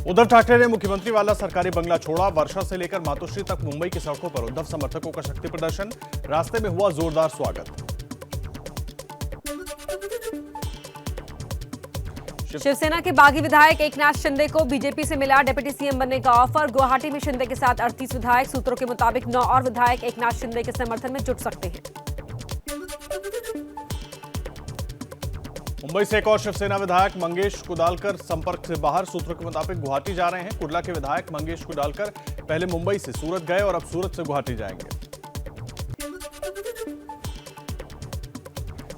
उद्धव ठाकरे ने मुख्यमंत्री वाला सरकारी बंगला छोड़ा। वर्षा से लेकर मातोश्री तक मुंबई की सड़कों पर उद्धव समर्थकों का शक्ति प्रदर्शन। रास्ते में हुआ जोरदार स्वागत। शिवसेना के बागी विधायक एकनाथ शिंदे को बीजेपी से मिला डिप्टी सीएम बनने का ऑफर। गुवाहाटी में शिंदे के साथ 38 विधायक। सूत्रों के मुताबिक 9 और विधायक एकनाथ शिंदे के समर्थन में जुट सकते हैं। मुंबई से एक और शिवसेना विधायक मंगेश कुडालकर संपर्क से बाहर। सूत्रों के मुताबिक गुवाहाटी जा रहे हैं। कुडला के विधायक मंगेश कुडालकर पहले मुंबई से सूरत गए और अब सूरत से गुवाहाटी जाएंगे।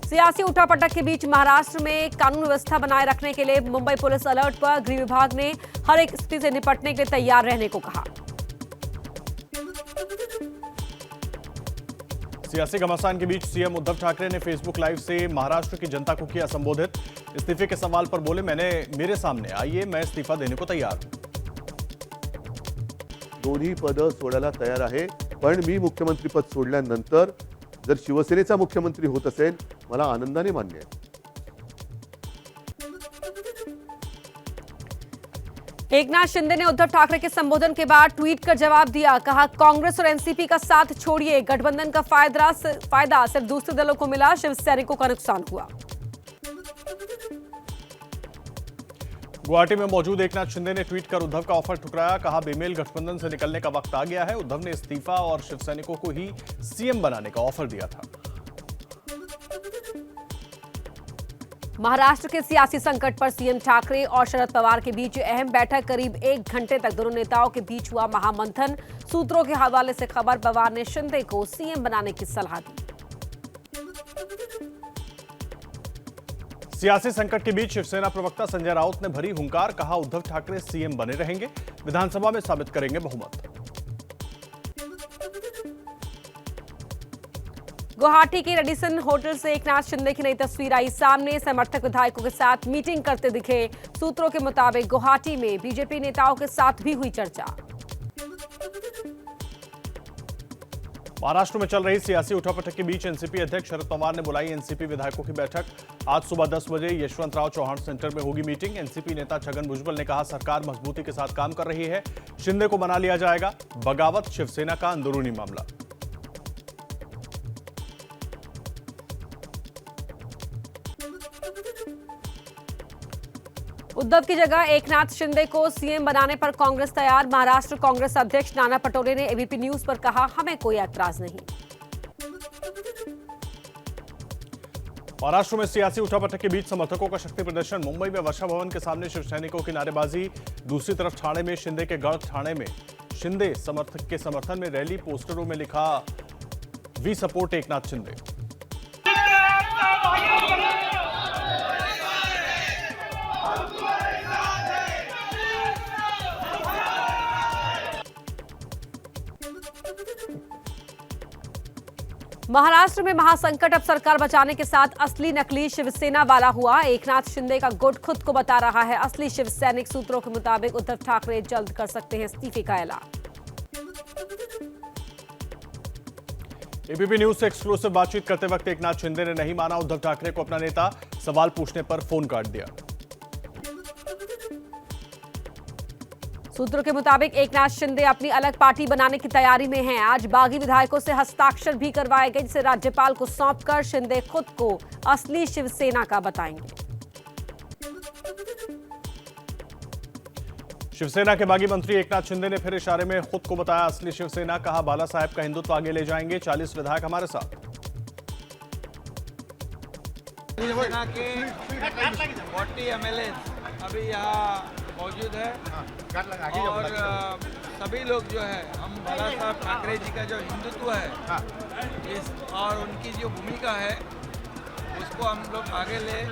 सियासी उठापटक के बीच महाराष्ट्र में कानून व्यवस्था बनाए रखने के लिए मुंबई पुलिस अलर्ट पर। गृह विभाग ने हर एक स्थिति से निपटने के लिए तैयार रहने को कहा। सियासी घमासान के बीच सीएम उद्धव ठाकरे ने फेसबुक लाइव से महाराष्ट्र की जनता को किया संबोधित। इस्तीफे के सवाल पर बोले, मेरे सामने आइए, मैं इस्तीफा देने को तैयार हूं। दोन्ही पद सोडायला तयार आहे, पण मी मुख्यमंत्री पद सोडल्यानंतर जर शिवसेनेचा मुख्यमंत्री होत असेल मला आनंदाने मान्य आहे। एकनाथ शिंदे ने उद्धव ठाकरे के संबोधन के बाद ट्वीट कर जवाब दिया। कहा, कांग्रेस और एनसीपी का साथ छोड़िए, गठबंधन का फायदा सिर्फ दूसरे दलों को मिला, शिव सैनिकों का नुकसान हुआ। गुवाहाटी में मौजूद एकनाथ शिंदे ने ट्वीट कर उद्धव का ऑफर ठुकराया। कहा, बेमेल गठबंधन से निकलने का वक्त आ गया है। उद्धव ने इस्तीफा और शिवसैनिकों को ही सीएम बनाने का ऑफर दिया था। महाराष्ट्र के सियासी संकट पर सीएम ठाकरे और शरद पवार के बीच अहम बैठक। करीब 1 घंटे तक दोनों नेताओं के बीच हुआ महामंथन। सूत्रों के हवाले से खबर, पवार ने शिंदे को सीएम बनाने की सलाह दी। सियासी संकट के बीच शिवसेना प्रवक्ता संजय राउत ने भरी हुंकार। कहा, उद्धव ठाकरे सीएम बने रहेंगे, विधानसभा में साबित करेंगे बहुमत। गुवाहाटी के रेडिसन होटल से एकनाथ शिंदे की नई तस्वीर आई सामने। समर्थक विधायकों के साथ मीटिंग करते दिखे। सूत्रों के मुताबिक गुवाहाटी में बीजेपी नेताओं के साथ भी हुई चर्चा। महाराष्ट्र में चल रही सियासी उठापटक के बीच एनसीपी अध्यक्ष शरद पवार ने बुलाई एनसीपी विधायकों की बैठक। आज सुबह 10 बजे यशवंतराव चौहान सेंटर में होगी मीटिंग। एनसीपी नेता छगन भुजबल ने कहा, सरकार मजबूती के साथ काम कर रही है, शिंदे को बना लिया जाएगा। बगावत शिवसेना का अंदरूनी मामला। उद्धव की जगह एकनाथ शिंदे को सीएम बनाने पर कांग्रेस तैयार। महाराष्ट्र कांग्रेस अध्यक्ष नाना पटोले ने एबीपी न्यूज पर कहा, हमें कोई ऐतराज नहीं। महाराष्ट्र में सियासी उठापटक के बीच समर्थकों का शक्ति प्रदर्शन। मुंबई में वर्षा भवन के सामने शिवसैनिकों की नारेबाजी। दूसरी तरफ ठाणे में शिंदे के गढ़ ठाणे में शिंदे समर्थक के समर्थन में रैली। पोस्टरों में लिखा, वी सपोर्ट एकनाथ शिंदे। महाराष्ट्र में महासंकट अब सरकार बचाने के साथ असली नकली शिवसेना वाला हुआ। एकनाथ शिंदे का गुट खुद को बता रहा है असली शिवसैनिक। सूत्रों के मुताबिक उद्धव ठाकरे जल्द कर सकते हैं इस्तीफे का ऐलान। एबीपी न्यूज से एक्सक्लूसिव बातचीत करते वक्त एकनाथ शिंदे ने नहीं माना उद्धव ठाकरे को अपना नेता। सवाल पूछने पर फोन काट दिया। सूत्रों के मुताबिक एकनाथ शिंदे अपनी अलग पार्टी बनाने की तैयारी में हैं। आज बागी विधायकों से हस्ताक्षर भी करवाए गए, जिसे राज्यपाल को सौंपकर शिंदे खुद को असली शिवसेना का बताएंगे। शिवसेना के बागी मंत्री एकनाथ शिंदे ने फिर इशारे में खुद को बताया असली शिवसेना। कहा, बाला साहेब का हिंदुत्व आगे ले जाएंगे, 40 विधायक हमारे साथ। शिवसेना के 40 एमएलए अभी यहाँ मौजूद है और सभी लोग जो है, हम बाला साहब ठाकरे जी का जो हिंदुत्व है इस और उनकी जो भूमिका है उसको हम लोग आगे ले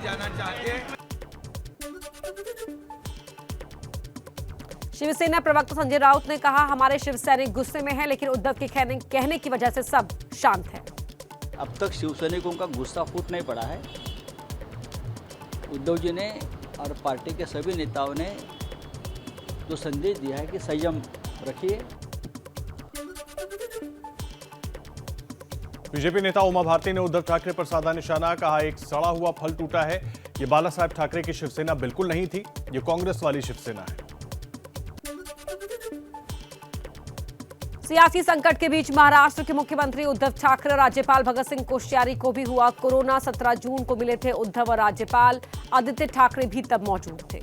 जाना चाहते हैं। शिवसेना प्रवक्ता संजय राउत ने कहा, हमारे शिवसैनिक गुस्से में हैं, लेकिन उद्धव के कहने की वजह से सब शांत है। अब तक शिवसैनिकों का गुस्सा फूट नहीं पड़ा है। उद्धव जी ने और पार्टी के सभी नेताओं ने जो संदेश दिया है कि संयम रखिए। बीजेपी नेता उमा भारती ने उद्धव ठाकरे पर साधा निशाना, कहा एक सड़ा हुआ फल टूटा है। ये बाला साहेब ठाकरे की शिवसेना बिल्कुल नहीं थी, ये कांग्रेस वाली शिवसेना है। सियासी संकट के बीच महाराष्ट्र के मुख्यमंत्री उद्धव ठाकरे और राज्यपाल भगत सिंह कोश्यारी को भी हुआ कोरोना। 17 जून को मिले थे उद्धव और राज्यपाल। आदित्य ठाकरे भी तब मौजूद थे।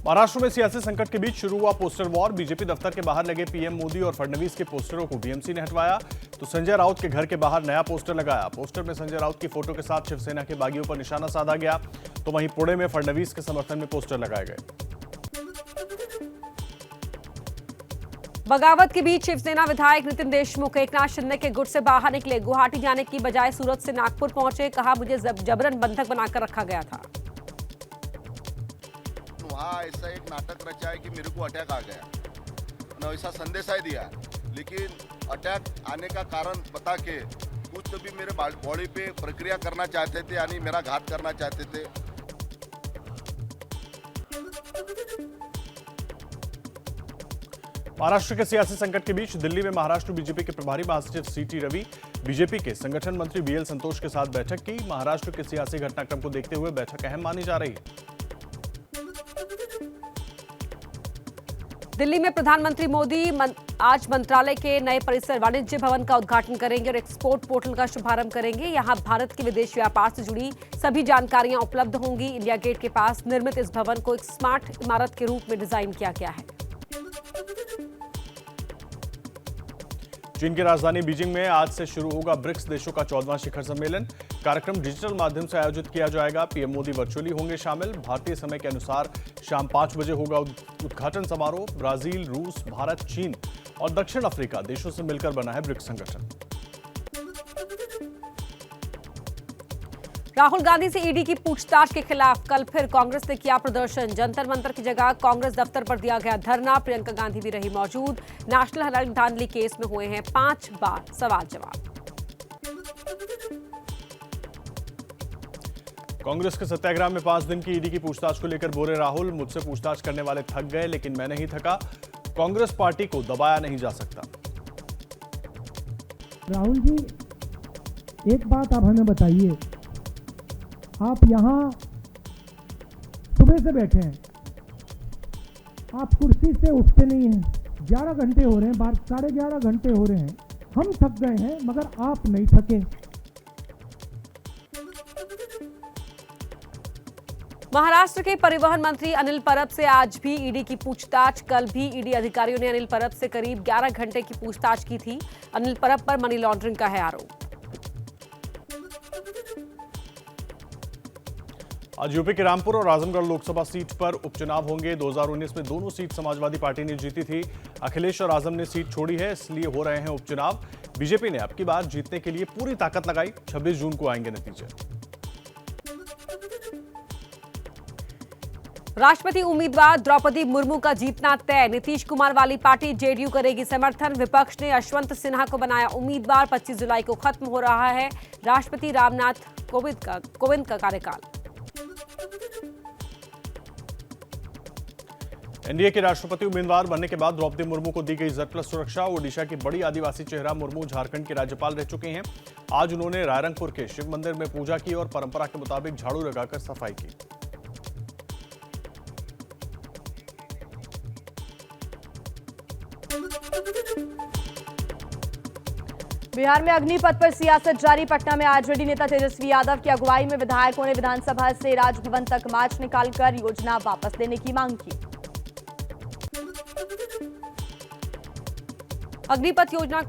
महाराष्ट्र में सियासी संकट के बीच शुरू हुआ पोस्टर वॉर। बीजेपी दफ्तर के बाहर लगे पीएम मोदी और फडणवीस के पोस्टरों को बीएमसी ने हटवाया, तो संजय राउत के घर के बाहर नया पोस्टर लगाया। पोस्टर में संजय राउत की फोटो के साथ शिवसेना के बागियों पर निशाना साधा गया, तो वहीं पुणे में फडणवीस के समर्थन में पोस्टर लगाए गए। बगावत के बीच शिवसेना विधायक नितिन देशमुख एकनाथ शिंदे के गुट से बाहर निकले। गुवाहाटी जाने की बजाय सूरत से नागपुर पहुंचे। कहा, मुझे जबरन बंधक बनाकर रखा गया था। वहाँ ऐसा एक नाटक रचा है कि मेरे को अटैक आ गया, ऐसा संदेशा ही दिया, लेकिन अटैक आने का कारण बता के कुछ तो भी मेरे बॉडी पे प्रक्रिया करना चाहते थे, यानी मेरा घात करना चाहते थे। महाराष्ट्र के सियासी संकट के बीच दिल्ली में महाराष्ट्र बीजेपी के प्रभारी महासचिव सीटी रवि बीजेपी के संगठन मंत्री बीएल संतोष के साथ बैठक की। महाराष्ट्र के सियासी घटनाक्रम को देखते हुए बैठक अहम मानी जा रही है। दिल्ली में प्रधानमंत्री मोदी आज मंत्रालय के नए परिसर वाणिज्य भवन का उद्घाटन करेंगे और एक्सपोर्ट पोर्टल का शुभारंभ करेंगे। यहां भारत के विदेश व्यापार से जुड़ी सभी जानकारियां उपलब्ध होंगी। इंडिया गेट के पास निर्मित इस भवन को एक स्मार्ट इमारत के रूप में डिजाइन किया गया है। चीन की राजधानी बीजिंग में आज से शुरू होगा ब्रिक्स देशों का 14वां शिखर सम्मेलन। कार्यक्रम डिजिटल माध्यम से आयोजित किया जाएगा। पीएम मोदी वर्चुअली होंगे शामिल। भारतीय समय के अनुसार शाम 5 बजे होगा उद्घाटन समारोह। ब्राजील, रूस, भारत, चीन और दक्षिण अफ्रीका देशों से मिलकर बना है ब्रिक्स संगठन। राहुल गांधी से ईडी की पूछताछ के खिलाफ कल फिर कांग्रेस ने किया प्रदर्शन। जंतर मंतर की जगह कांग्रेस दफ्तर पर दिया गया धरना। प्रियंका गांधी भी रही मौजूद। नेशनल हेराल्ड धांधली केस में हुए हैं 5 बार सवाल जवाब। कांग्रेस के सत्याग्रह में 5 दिन की ईडी की पूछताछ को लेकर बोले राहुल, मुझसे पूछताछ करने वाले थक गए लेकिन मैं नहीं थका। कांग्रेस पार्टी को दबाया नहीं जा सकता। राहुल जी, एक बात आप हमें बताइए, आप यहाँ सुबह से बैठे हैं, आप कुर्सी से उठते नहीं हैं। 11 घंटे हो रहे हैं, 11:30 घंटे हो रहे हैं। हम थक गए हैं मगर आप नहीं थके। महाराष्ट्र के परिवहन मंत्री अनिल परब से आज भी ईडी की पूछताछ। कल भी ईडी अधिकारियों ने अनिल परब से करीब 11 घंटे की पूछताछ की थी। अनिल परब पर मनी लॉन्ड्रिंग का है आरोप। आज यूपी के रामपुर और आजमगढ़ लोकसभा सीट पर उपचुनाव होंगे। 2019 में दोनों सीट समाजवादी पार्टी ने जीती थी। अखिलेश और आजम ने सीट छोड़ी है, इसलिए हो रहे हैं उपचुनाव। बीजेपी ने अब की बार जीतने के लिए पूरी ताकत लगाई। 26 जून को आएंगे नतीजे। राष्ट्रपति उम्मीदवार द्रौपदी मुर्मू का जीतना तय। नीतीश कुमार वाली पार्टी जेडीयू करेगी समर्थन। विपक्ष ने यशवंत सिन्हा को बनाया उम्मीदवार। 25 जुलाई को खत्म हो रहा है राष्ट्रपति रामनाथ कोविंद का कार्यकाल। एनडीए के राष्ट्रपति उम्मीदवार बनने के बाद द्रौपदी मुर्मू को दी गई Z+ सुरक्षा। ओडिशा की बड़ी आदिवासी चेहरा मुर्मू झारखंड के राज्यपाल रह चुके हैं। आज उन्होंने रायरंगपुर के शिव मंदिर में पूजा की और परंपरा के मुताबिक झाड़ू लगाकर सफाई की। बिहार में अग्निपथ पर सियासत जारी। पटना में आरजेडी नेता तेजस्वी यादव की अगुवाई में विधायकों ने विधानसभा से राजभवन तक मार्च निकालकर योजना वापस लेने की मांग की। अग्निपथ योजना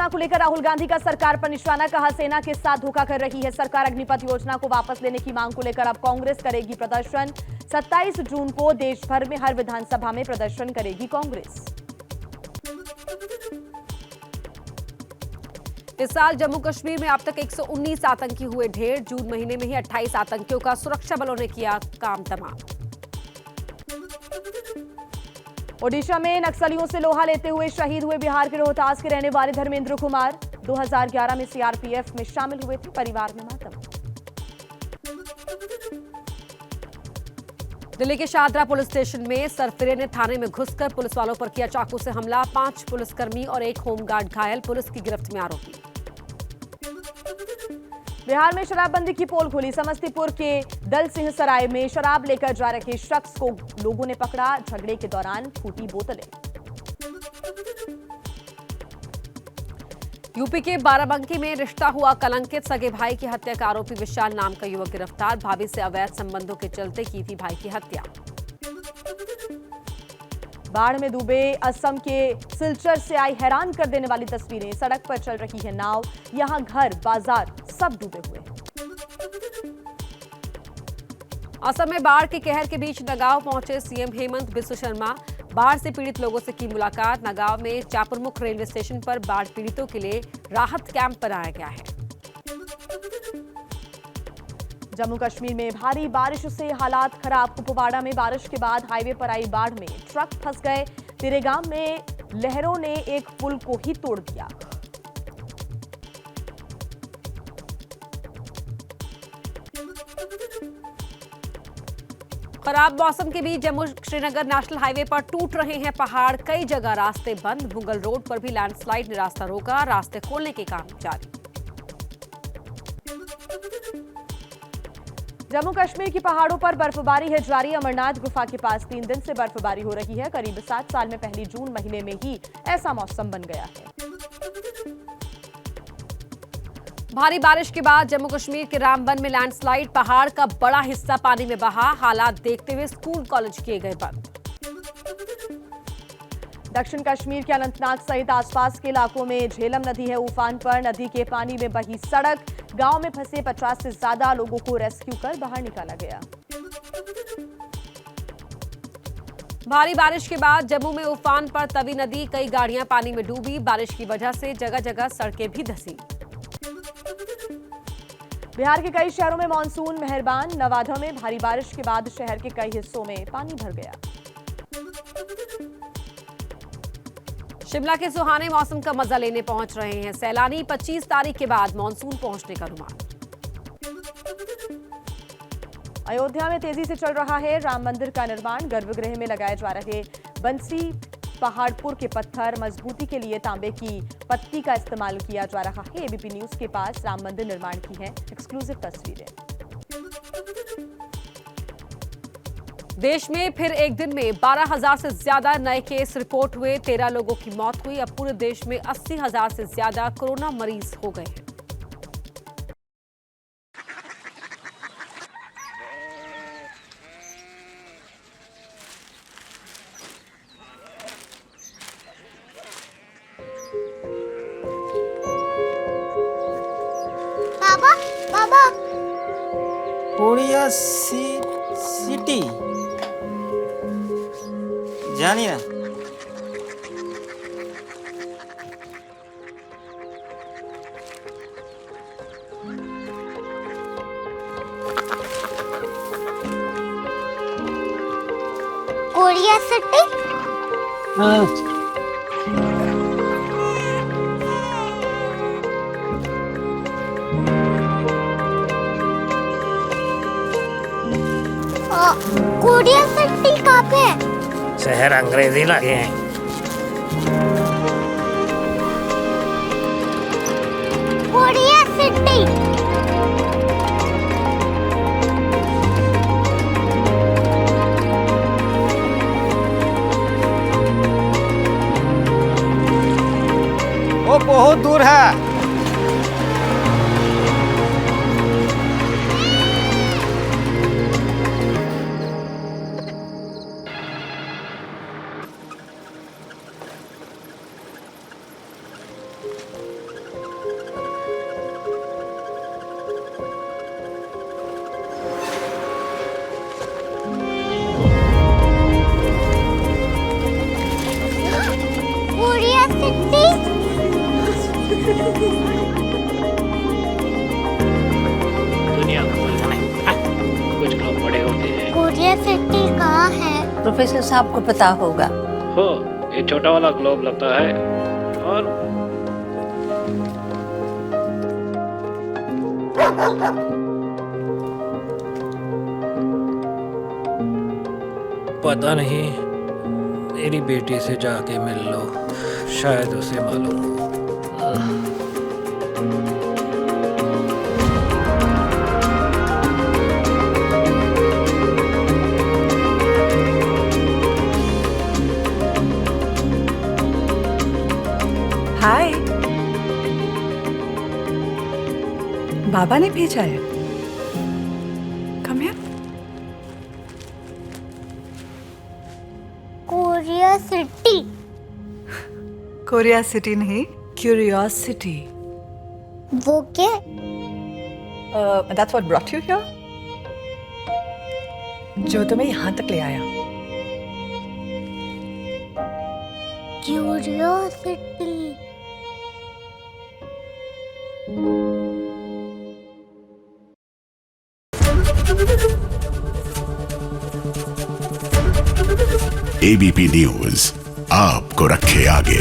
को लेकर राहुल गांधी का सरकार पर निशाना। कहा, सेना के साथ धोखा कर रही है सरकार। अग्निपथ योजना को वापस लेने की मांग को लेकर अब कांग्रेस करेगी प्रदर्शन। 27 जून को देश भर में हर विधानसभा में प्रदर्शन करेगी कांग्रेस। इस साल जम्मू कश्मीर में अब तक 119 आतंकी हुए ढेर। जून महीने में ही 28 आतंकियों का सुरक्षा बलों ने किया काम तमाम। ओडिशा में नक्सलियों से लोहा लेते हुए शहीद हुए बिहार के रोहतास के रहने वाले धर्मेंद्र कुमार। 2011 में सीआरपीएफ में शामिल हुए थे। परिवार में मातम। दिल्ली के शाहदरा पुलिस स्टेशन में सरफिरे ने थाने में घुसकर पुलिस वालों पर किया चाकू से हमला। 5 पुलिसकर्मी और 1 होमगार्ड घायल, पुलिस की गिरफ्त में आरोपी। बिहार में शराबबंदी की पोल खुली। समस्तीपुर के दल सिंह सराय में शराब लेकर जा रहे शख्स को लोगों ने पकड़ा। झगड़े के दौरान फूटी बोतलें। यूपी के बाराबंकी में रिश्ता हुआ कलंकित। सगे भाई की हत्या का आरोपी विशाल नाम का युवक गिरफ्तार। भाभी से अवैध संबंधों के चलते की थी भाई की हत्या। बाढ़ में डूबे असम के सिलचर से आई हैरान कर देने वाली तस्वीरें। सड़क पर चल रही है नाव, यहां घर बाजार सब डूबे हुए। असम में बाढ़ के कहर के बीच नगांव पहुंचे सीएम हेमंत बिस्व शर्मा। बाढ़ से पीड़ित लोगों से की मुलाकात। नगांव में चापुरमुख रेलवे स्टेशन पर बाढ़ पीड़ितों के लिए राहत कैंप बनाया गया है। जम्मू कश्मीर में भारी बारिश से हालात खराब। कुपवाड़ा में बारिश के बाद हाईवे पर आई बाढ़ में ट्रक फंस गए। तिरेगाम में लहरों ने एक पुल को ही तोड़ दिया। खराब मौसम के बीच जम्मू श्रीनगर नेशनल हाईवे पर टूट रहे हैं पहाड़। कई जगह रास्ते बंद। मुगल रोड पर भी लैंडस्लाइड ने रास्ता रोका। रास्ते खोलने के काम जारी। जम्मू कश्मीर की पहाड़ों पर बर्फबारी है जारी। अमरनाथ गुफा के पास 3 दिन से बर्फबारी हो रही है। करीब 7 साल में पहली जून महीने में ही ऐसा मौसम बन गया है। भारी बारिश के बाद जम्मू कश्मीर के रामबन में लैंडस्लाइड। पहाड़ का बड़ा हिस्सा पानी में बहा। हालात देखते हुए स्कूल कॉलेज किए गए बंद। दक्षिण कश्मीर के अनंतनाग सहित आसपास के इलाकों में झेलम नदी है उफान पर। नदी के पानी में बही सड़क। गांव में फंसे 50 से ज्यादा लोगों को रेस्क्यू कर बाहर निकाला गया। भारी बारिश के बाद जम्मू में उफान पर तवी नदी। कई गाड़ियां पानी में डूबी। बारिश की वजह से जगह जगह सड़कें भी धंसी। बिहार के कई शहरों में मानसून मेहरबान। नवादा में भारी बारिश के बाद शहर के कई हिस्सों में पानी भर गया। शिमला के सुहाने मौसम का मजा लेने पहुंच रहे हैं सैलानी। 25 तारीख के बाद मानसून पहुंचने का अनुमान। अयोध्या में तेजी से चल रहा है राम मंदिर का निर्माण। गर्भगृह में लगाए जा रहे बंसी पहाड़पुर के पत्थर। मजबूती के लिए तांबे की पत्ती का इस्तेमाल किया जा रहा है। एबीपी न्यूज के पास राम मंदिर निर्माण की है एक्सक्लूसिव तस्वीरें। देश में फिर एक दिन में 12,000 से ज्यादा नए केस रिपोर्ट हुए। 13 लोगों की मौत हुई। अब पूरे देश में 80,000 से ज्यादा कोरोना मरीज हो गए हैं। बाबा बाबा कोरिया सिटी जानिए कोरिया सिटी। हाँ कोरिया सिटी कहाँ पे है? शहर अंग्रेजी लगे हैं। Korea city. वो बहुत दूर है। Korea city. दुनिया को कुछ लोग बड़े होते हैं। कोरिया सिटी कहाँ है? प्रोफेसर साहब को पता होगा। हो ये छोटा वाला ग्लोब लगता है और पता नहीं, मेरी बेटी से जाके मिल लो, शायद उसे मालूम हो। हाय, बाबा ने भेजा है। Come here. Korea city. Korea city नहीं, क्यूरियोसिटी। वो क्या? That's what brought you here? जो तुम्हें यहाँ तक ले आया। क्यूरियोसिटी। एबीपी न्यूज आपको रखे आगे।